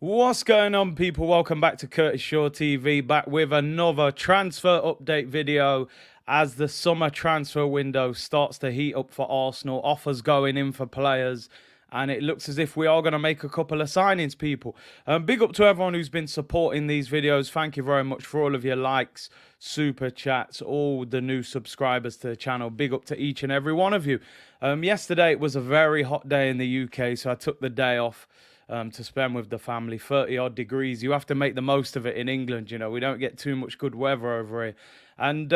What's going on, people? Welcome back to Curtis Shaw TV, back with another transfer update video as the summer transfer window starts to heat up for Arsenal. Offers going in for players, and it looks as if we are going to make a couple of signings, people. Big up to everyone who's been supporting these videos. Thank you very much for all of your likes, super chats, all the new subscribers to the channel. Big up to each and every one of you. Yesterday it was a very hot day in the UK, so I took the day off to spend with the family. 30 odd degrees. You have to make the most of it in England. You know, we don't get too much good weather over here. And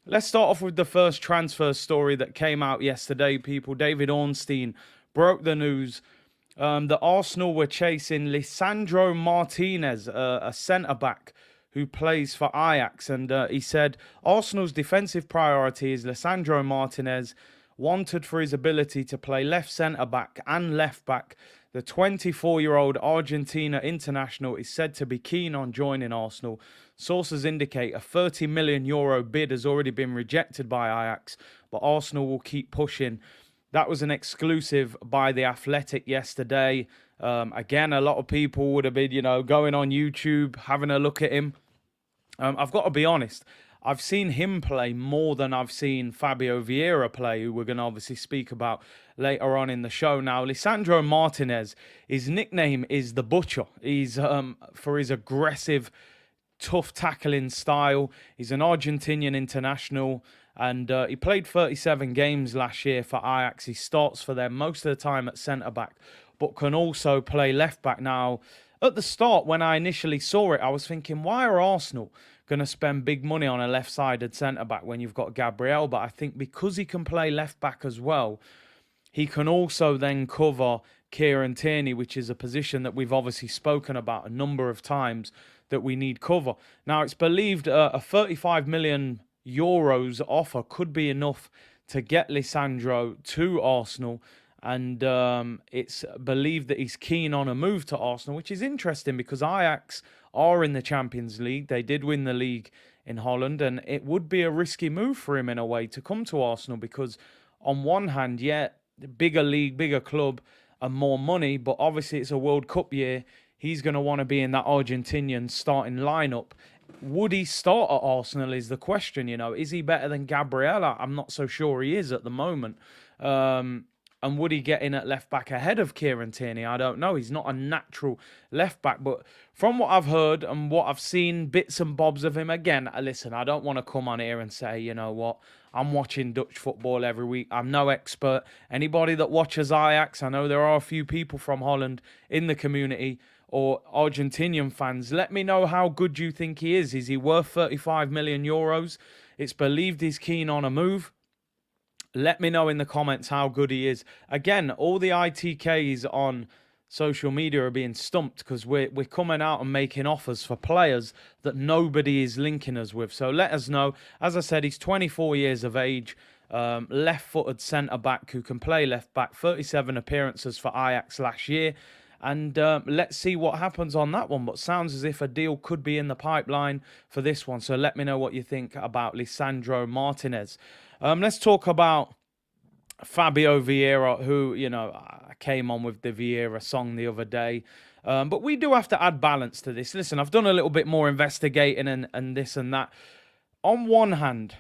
let's start off with the first transfer story that came out yesterday, people. David Ornstein broke the news that Arsenal were chasing Lisandro Martinez, a centre-back who plays for Ajax. And he said, Arsenal's defensive priority is Lisandro Martinez, wanted for his ability to play left centre-back and left-back. The 24-year-old Argentina international is said to be keen on joining Arsenal. Sources indicate a €30 million bid has already been rejected by Ajax, but Arsenal will keep pushing. That was an exclusive by The Athletic yesterday. Again, a lot of people would have been, going on YouTube, having a look at him. I've got to be honest. I've seen him play more than I've seen Fabio Vieira play, who we're going to obviously speak about later on in the show. Now, Lisandro Martinez, his nickname is The Butcher. He's for his aggressive, tough tackling style. He's an Argentinian international, and he played 37 games last year for Ajax. He starts for them most of the time at centre-back, but can also play left-back. Now, at the start, when I initially saw it, I was thinking, why are Arsenal going to spend big money on a left-sided centre-back when you've got Gabriel? But I think because he can play left-back as well, he can also then cover Kieran Tierney, which is a position that we've obviously spoken about a number of times that we need cover. Now, it's believed a €35 million offer could be enough to get Lisandro to Arsenal. And it's believed that he's keen on a move to Arsenal, which is interesting because Ajax are in the Champions League. They did win the league in Holland, and it would be a risky move for him in a way to come to Arsenal because on one hand, yeah, bigger league, bigger club, and more money, but obviously it's a World Cup year. He's going to want to be in that Argentinian starting lineup. Would he start at Arsenal is the question, Is he better than Gabriel? I'm not so sure he is at the moment. And would he get in at left-back ahead of Kieran Tierney? I don't know. He's not a natural left-back. But from what I've heard and what I've seen, bits and bobs of him, again, listen, I don't want to come on here and say, you know what, I'm watching Dutch football every week. I'm no expert. Anybody that watches Ajax, I know there are a few people from Holland in the community or Argentinian fans. Let me know how good you think he is. Is he worth €35 million? It's believed he's keen on a move. Let me know in the comments how good he is. Again, all the ITKs on social media are being stumped because we're coming out and making offers for players that nobody is linking us with. So let us know. As I said, he's 24 years of age, left-footed centre-back who can play left-back, 37 appearances for Ajax last year. And let's see what happens on that one. But sounds as if a deal could be in the pipeline for this one. So let me know what you think about Lisandro Martinez. Let's talk about Fabio Vieira, who, I came on with the Vieira song the other day. But we do have to add balance to this. Listen, I've done a little bit more investigating and this and that. On one hand,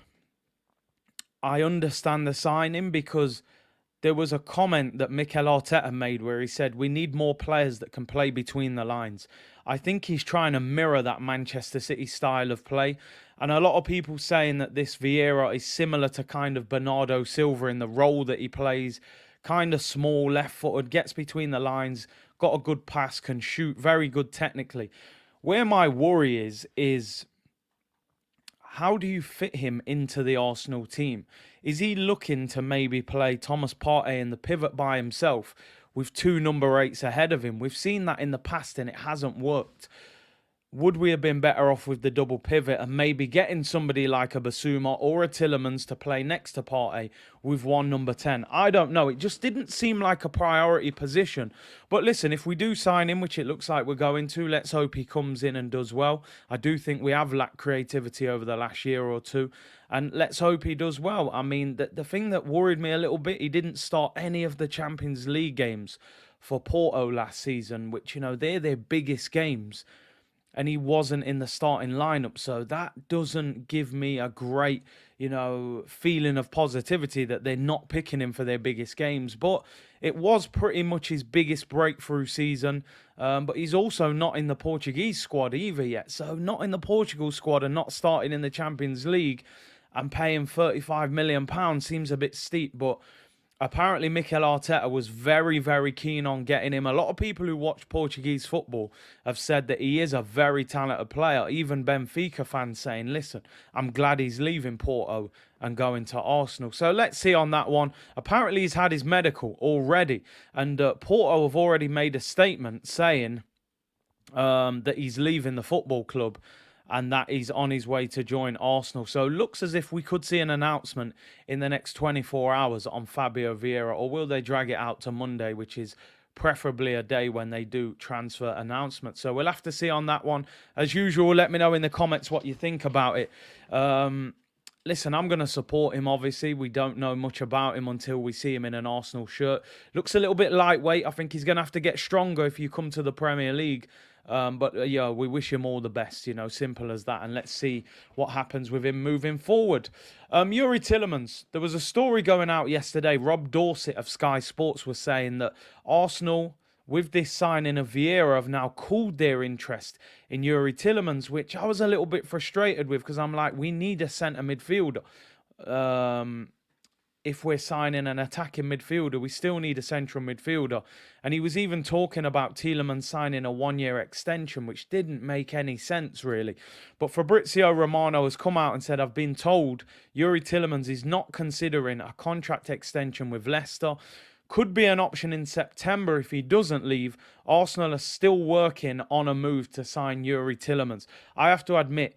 I understand the signing because there was a comment that Mikel Arteta made where he said, we need more players that can play between the lines. I think he's trying to mirror that Manchester City style of play. And a lot of people saying that this Vieira is similar to kind of Bernardo Silva in the role that he plays. Kind of small, left-footed, gets between the lines, got a good pass, can shoot, very good technically. Where my worry is how do you fit him into the Arsenal team? Is he looking to maybe play Thomas Partey in the pivot by himself with two number 8s ahead of him? We've seen that in the past and it hasn't worked. would we have been better off with the double pivot and maybe getting somebody like a Basuma or a Tillermans to play next to Partey with one number 10? I don't know. It just didn't seem like a priority position. But listen, if we do sign him, which it looks like we're going to, let's hope he comes in and does well. I do think we have lacked creativity over the last year or two. And let's hope he does well. I mean, the thing that worried me a little bit, he didn't start any of the Champions League games for Porto last season, which, you know, they're their biggest games. And he wasn't in the starting lineup. So that doesn't give me a great, you know, feeling of positivity that they're not picking him for their biggest games. But it was pretty much his biggest breakthrough season. But he's also not in the Portuguese squad either yet. So not in the Portugal squad and not starting in the Champions League and paying £35 million seems a bit steep. But apparently, Mikel Arteta was very, very keen on getting him. A lot of people who watch Portuguese football have said that he is a very talented player. Even Benfica fans saying, listen, I'm glad he's leaving Porto and going to Arsenal. So let's see on that one. Apparently, he's had his medical already. And Porto have already made a statement saying that he's leaving the football club and that he's on his way to join Arsenal. So it looks as if we could see an announcement in the next 24 hours on Fabio Vieira, or will they drag it out to Monday, which is preferably a day when they do transfer announcements. So we'll have to see on that one. As usual, let me know in the comments what you think about it. Listen, I'm going to support him, obviously. We don't know much about him until we see him in an Arsenal shirt. Looks a little bit lightweight. I think he's going to have to get stronger if you come to the Premier League. But yeah, we wish him all the best, you know, simple as that. And let's see what happens with him moving forward. Yuri Tillermans, there was a story going out yesterday. Rob Dorsett of Sky Sports was saying that Arsenal, with this signing of Vieira, have now cooled their interest in Yuri Tillermans, which I was a little bit frustrated with because I'm like, we need a centre midfielder. If we're signing an attacking midfielder, we still need a central midfielder. And he was even talking about Tillermans signing a one-year extension, which didn't make any sense, really. But Fabrizio Romano has come out and said, I've been told Yuri Tillermans is not considering a contract extension with Leicester. Could be an option in September if he doesn't leave. Arsenal are still working on a move to sign Yuri Tillermans. I have to admit,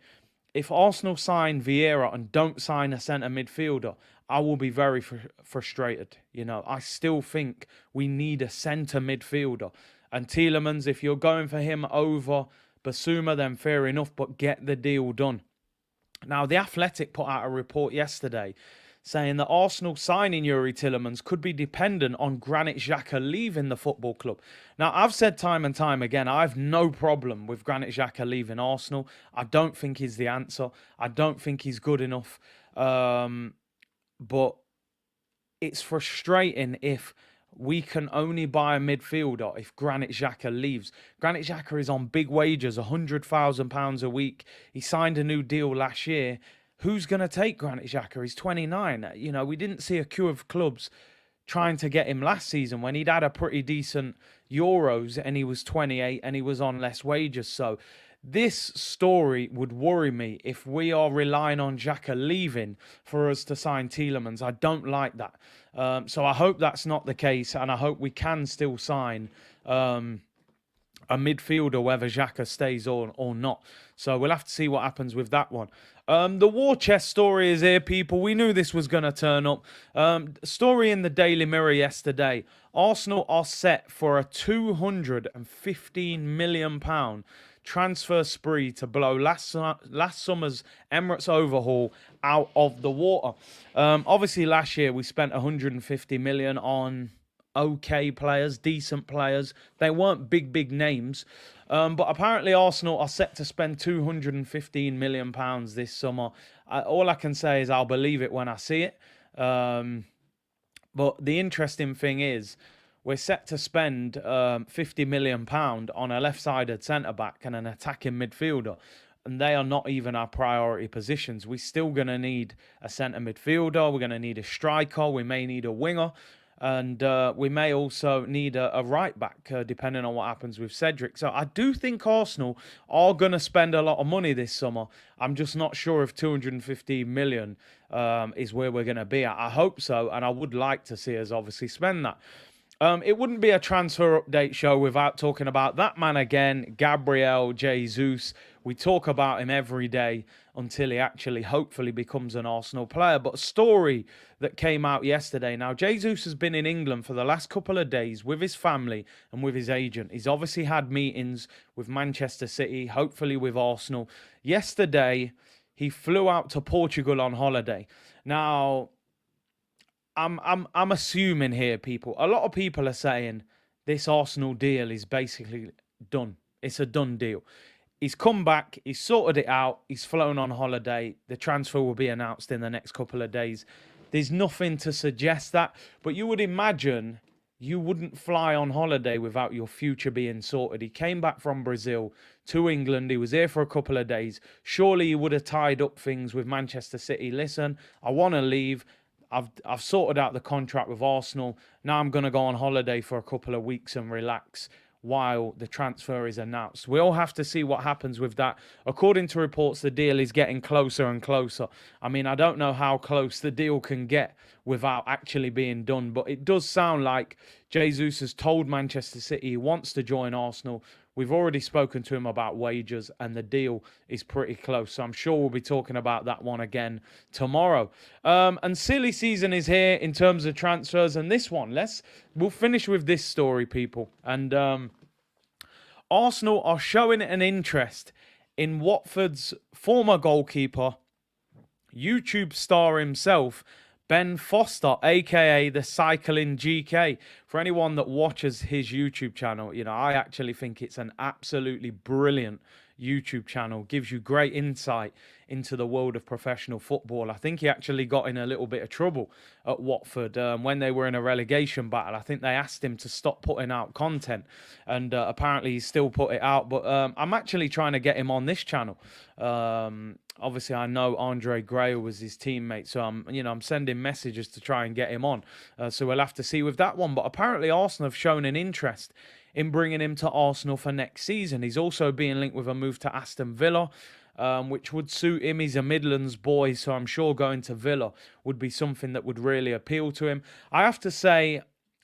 if Arsenal sign Vieira and don't sign a centre midfielder, I will be very frustrated. You know, I still think we need a centre midfielder. And Tillermans, if you're going for him over Basuma, then fair enough, but get the deal done. Now, The Athletic put out a report yesterday saying that Arsenal signing Yuri Tillermans could be dependent on Granit Xhaka leaving the football club. Now, I've said time and time again, I have no problem with Granit Xhaka leaving Arsenal. I don't think he's the answer. I don't think he's good enough. But it's frustrating if we can only buy a midfielder if Granit Xhaka leaves. Granit Xhaka is on big wages, £100,000 a week. He signed a new deal last year. Who's going to take Granit Xhaka? He's 29. You know, we didn't see a queue of clubs trying to get him last season when he'd had a pretty decent Euros and he was 28 and he was on less wages. So this story would worry me if we are relying on Xhaka leaving for us to sign Tillermans. I don't like that. So I hope that's not the case, and I hope we can still sign a midfielder, whether Xhaka stays or not. So we'll have to see what happens with that one. The war chest story is here, people. We knew this was going to turn up. Story in the Daily Mirror yesterday. Arsenal are set for a £215 million transfer spree to blow last summer's Emirates overhaul out of the water. Obviously, last year we spent 150 million on okay players, decent players. They weren't big names. But apparently Arsenal are set to spend £215 million this summer. All I can say is I'll believe it when I see it. But the interesting thing is, we're set to spend £50 million on a left-sided centre-back and an attacking midfielder. And they are not even our priority positions. We're still going to need a centre midfielder. We're going to need a striker. We may need a winger. And we may also need a right-back, depending on what happens with Cedric. So I do think Arsenal are going to spend a lot of money this summer. I'm just not sure if 215 million is where we're going to be at. I hope so, and I would like to see us obviously spend that. It wouldn't be a transfer update show without talking about that man again, Gabriel Jesus. We talk about him every day until he actually hopefully becomes an Arsenal player. But a story that came out yesterday. Now, Jesus has been in England for the last couple of days with his family and with his agent. He's obviously had meetings with Manchester City, hopefully with Arsenal. Yesterday, he flew out to Portugal on holiday. Now, I'm assuming here, people. A lot of people are saying this Arsenal deal is basically done. It's a done deal. He's come back. He's sorted it out. He's flown on holiday. The transfer will be announced in the next couple of days. There's nothing to suggest that, but you would imagine you wouldn't fly on holiday without your future being sorted. He came back from Brazil to England. He was here for a couple of days. Surely he would have tied up things with Manchester City. Listen, I want to leave. I've sorted out the contract with Arsenal. Now I'm going to go on holiday for a couple of weeks and relax while the transfer is announced. We'll have to see what happens with that. According to reports, the deal is getting closer and closer. I mean, I don't know how close the deal can get without actually being done, but it does sound like Jesus has told Manchester City he wants to join Arsenal. We've already spoken to him about wages, and the deal is pretty close. So I'm sure we'll be talking about that one again tomorrow. And silly season is here in terms of transfers. And this one, we'll finish with this story, people. And Arsenal are showing an interest in Watford's former goalkeeper, YouTube star himself, Ben Foster, a.k.a. the Cycling GK. For anyone that watches his YouTube channel, I actually think it's an absolutely brilliant YouTube channel. Gives you great insight into the world of professional football. I think he actually got in a little bit of trouble at Watford when they were in a relegation battle. I think they asked him to stop putting out content, and apparently he still put it out. But I'm actually trying to get him on this channel. Obviously, I know Andre Gray was his teammate, so I'm sending messages to try and get him on. So we'll have to see with that one. But apparently, Arsenal have shown an interest in bringing him to Arsenal for next season. He's also being linked with a move to Aston Villa, which would suit him. He's a Midlands boy, so I'm sure going to Villa would be something that would really appeal to him. I have to say,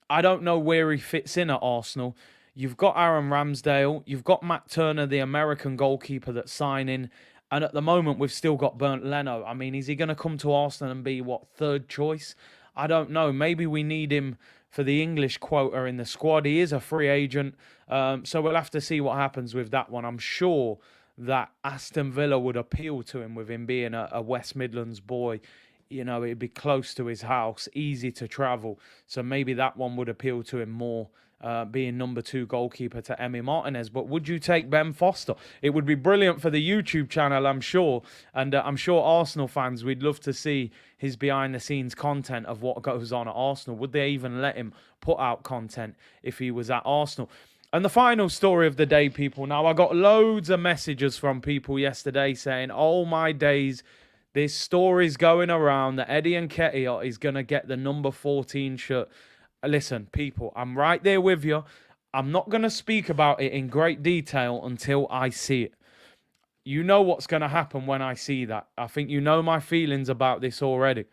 I don't know where he fits in at Arsenal. You've got Aaron Ramsdale. You've got Matt Turner, the American goalkeeper that's signing. And at the moment, we've still got Bernd Leno. I mean, is he going to come to Arsenal and be, third choice? I don't know. Maybe we need him for the English quota in the squad. He is a free agent. So we'll have to see what happens with that one. I'm sure that Aston Villa would appeal to him with him being a West Midlands boy. It'd be close to his house, easy to travel. So maybe that one would appeal to him more. Being number 2 goalkeeper to Emi Martinez. But would you take Ben Foster? It would be brilliant for the YouTube channel, I'm sure. And I'm sure Arsenal fans, we'd love to see his behind-the-scenes content of what goes on at Arsenal. Would they even let him put out content if he was at Arsenal? And the final story of the day, people. Now, I got loads of messages from people yesterday saying, oh my days, this story's going around that Eddie Nketiah is going to get the number 14 shirt. Listen, people, I'm right there with you. I'm not going to speak about it in great detail until I see it. You know what's going to happen when I see that. I think you know my feelings about this already.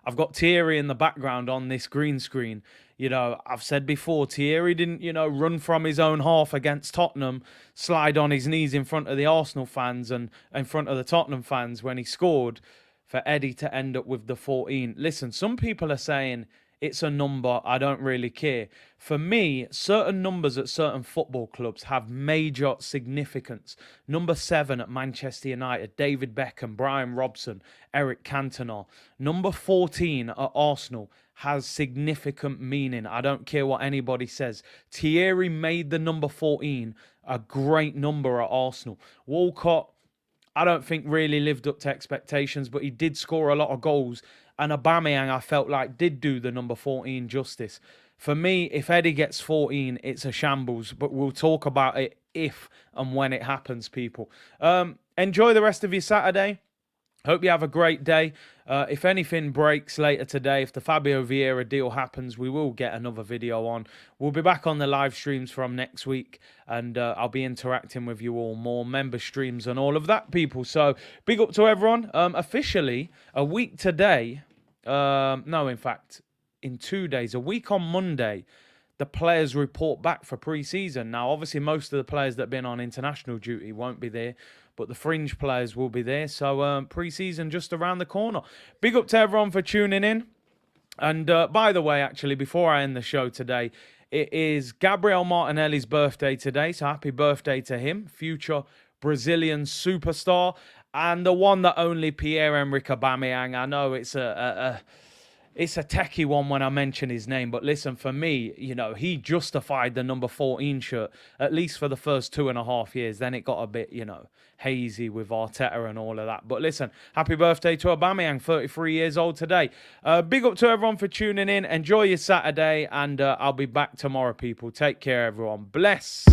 I've got Thierry in the background on this green screen. I've said before, Thierry didn't, run from his own half against Tottenham, slide on his knees in front of the Arsenal fans and in front of the Tottenham fans when he scored for Eddie to end up with the 14. Listen, some people are saying it's a number, I don't really care. For me, certain numbers at certain football clubs have major significance. Number 7 at Manchester United, David Beckham, Brian Robson, Eric Cantona. Number 14 at Arsenal has significant meaning. I don't care what anybody says. Thierry made the number 14 a great number at Arsenal. Walcott, I don't think really lived up to expectations, but he did score a lot of goals. And Aubameyang, I felt like, did do the number 14 justice. For me, if Eddie gets 14, it's a shambles. But we'll talk about it if and when it happens, people. Enjoy the rest of your Saturday. Hope you have a great day. If anything breaks later today, if the Fabio Vieira deal happens, we will get another video on. We'll be back on the live streams from next week, and I'll be interacting with you all more, member streams and all of that, people. So big up to everyone. Officially, a week today, no, in fact, in 2 days. A week on Monday, the players report back for pre-season. Now, obviously, most of the players that have been on international duty won't be there, but the fringe players will be there. So pre-season just around the corner. Big up to everyone for tuning in. And by the way, actually, before I end the show today, it is Gabriel Martinelli's birthday today. So happy birthday to him, future Brazilian superstar. And the one that only Pierre-Emerick Aubameyang. I know it's a techie one when I mention his name, but listen, for me, you know, he justified the number 14 shirt, at least for the first 2.5 years. Then it got a bit, you know, hazy with Arteta and all of that. But listen, happy birthday to Aubameyang, 33 years old today. Big up to everyone for tuning in. Enjoy your Saturday, and I'll be back tomorrow, people. Take care, everyone. Bless.